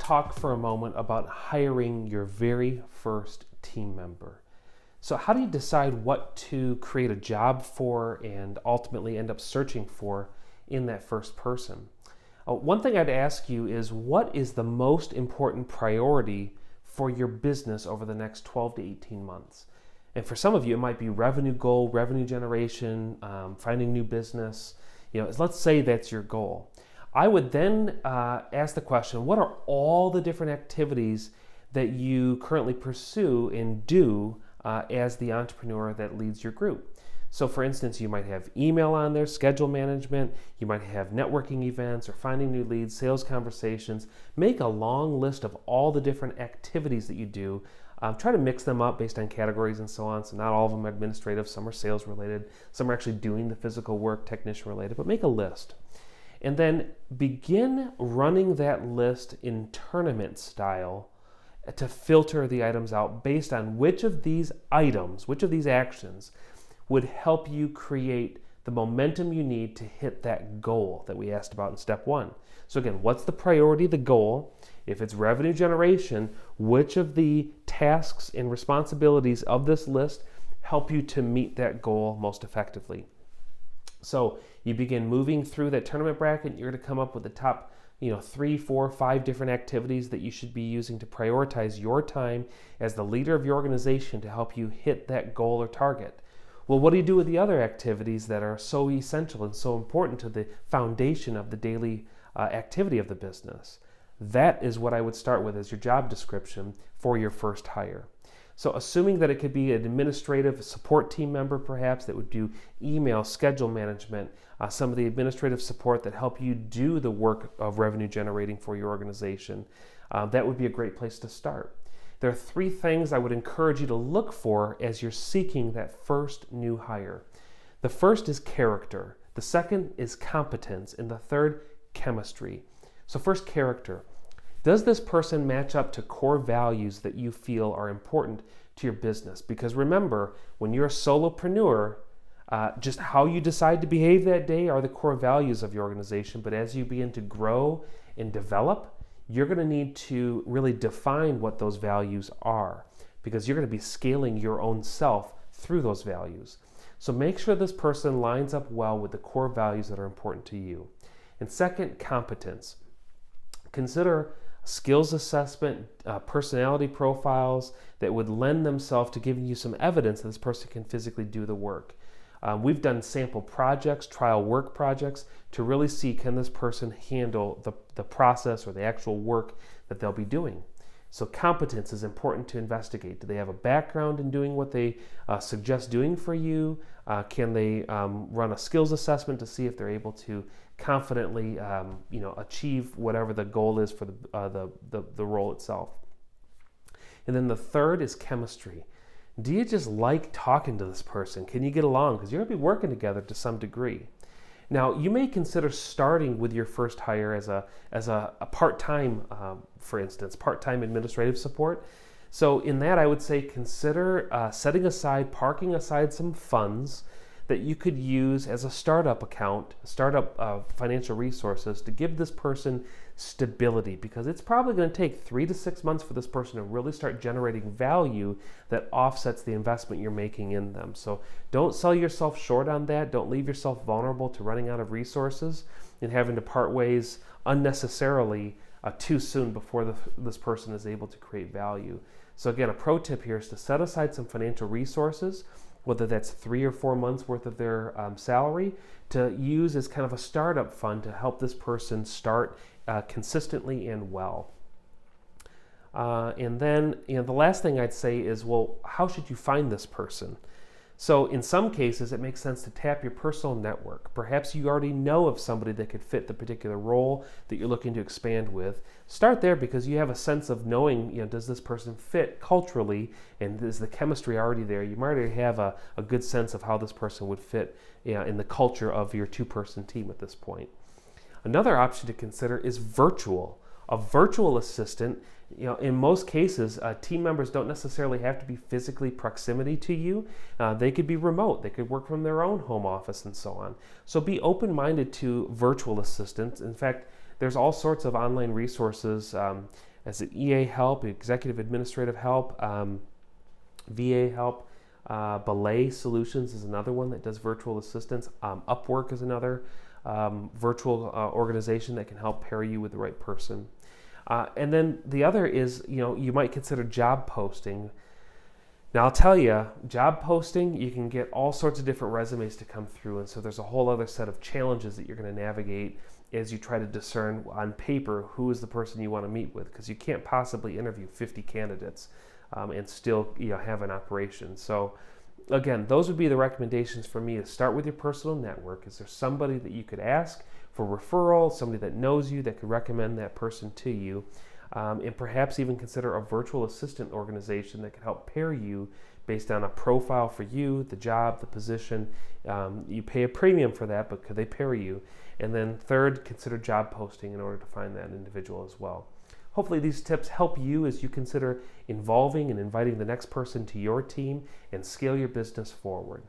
talk for a moment about hiring your very first team member. So how do you decide what to create a job for and ultimately end up searching for in that first person? One thing I'd ask you is, what is the most important priority for your business over the next 12 to 18 months? And for some of you, it might be revenue goal, revenue generation, finding new business. Let's say that's your goal. I would then ask the question, what are all the different activities that you currently pursue and do as the entrepreneur that leads your group? So for instance, you might have email on there, schedule management, you might have networking events or finding new leads, sales conversations. Make a long list of all the different activities that you do. Try to mix them up based on categories and so on. So not all of them are administrative, some are sales related, some are actually doing the physical work, technician related, but make a list. And then begin running that list in tournament style to filter the items out based on which of these items, which of these actions would help you create the momentum you need to hit that goal that we asked about in step one. So again, what's the priority, the goal? If it's revenue generation, which of the tasks and responsibilities of this list help you to meet that goal most effectively? So you begin moving through that tournament bracket. You're going to come up with the top 3, 4, 5 different activities that you should be using to prioritize your time as the leader of your organization to help you hit that goal or target. Well, what do you do with the other activities that are so essential and so important to the foundation of the daily activity of the business? That is what I would start with as your job description for your first hire. So assuming that it could be an administrative support team member perhaps that would do email, schedule management, some of the administrative support that help you do the work of revenue generating for your organization, that would be a great place to start. There are 3 things I would encourage you to look for as you're seeking that first new hire. The first is character, the second is competence, and the third, chemistry. So first, character. Does this person match up to core values that you feel are important to your business? Because remember, when you're a solopreneur, just how you decide to behave that day are the core values of your organization. But as you begin to grow and develop, you're going to need to really define what those values are, because you're going to be scaling your own self through those values. So make sure this person lines up well with the core values that are important to you. And second, competence. Consider skills assessment, personality profiles that would lend themselves to giving you some evidence that this person can physically do the work. We've done sample projects, trial work projects, to really see, can this person handle the process or the actual work that they'll be doing. So competence is important to investigate. Do they have a background in doing what they suggest doing for you? Can they run a skills assessment to see if they're able to confidently achieve whatever the goal is for the role itself? And then the third is chemistry. Do you just like talking to this person? Can you get along? Because you're going to be working together to some degree. Now, you may consider starting with your first hire as a part-time, for instance, part-time administrative support. So in that, I would say consider parking aside some funds that you could use as a startup account, startup financial resources to give this person stability, because it's probably going to take 3 to 6 months for this person to really start generating value that offsets the investment you're making in them. So don't sell yourself short on that. Don't leave yourself vulnerable to running out of resources and having to part ways unnecessarily too soon before this person is able to create value. So again, a pro tip here is to set aside some financial resources, whether that's 3 or 4 months worth of their salary, to use as kind of a startup fund to help this person start consistently and well. And then the last thing I'd say is, well, how should you find this person? So in some cases, it makes sense to tap your personal network. Perhaps you already know of somebody that could fit the particular role that you're looking to expand with. Start there, because you have a sense of knowing, does this person fit culturally, and is the chemistry already there? You might already have a good sense of how this person would fit in the culture of your 2-person team at this point. Another option to consider is virtual. A virtual assistant, in most cases, team members don't necessarily have to be physically proximity to you. They could be remote. They could work from their own home office and so on. So be open-minded to virtual assistants. In fact, there's all sorts of online resources as an EA help, executive administrative help, VA help. Belay Solutions is another one that does virtual assistants. Upwork is another virtual organization that can help pair you with the right person. And then the other is, you might consider job posting. Now, I'll tell you, job posting, you can get all sorts of different resumes to come through, and so there's a whole other set of challenges that you're going to navigate as you try to discern on paper who is the person you want to meet with, because you can't possibly interview 50 candidates and still have an operation. So again, those would be the recommendations for me. To start with your personal network. Is there somebody that you could ask for referral, somebody that knows you that could recommend that person to you? And perhaps even consider a virtual assistant organization that could help pair you based on a profile for you, the job, the position. You pay a premium for that, but could they pair you? And then third, consider job posting in order to find that individual as well. Hopefully these tips help you as you consider involving and inviting the next person to your team and scale your business forward.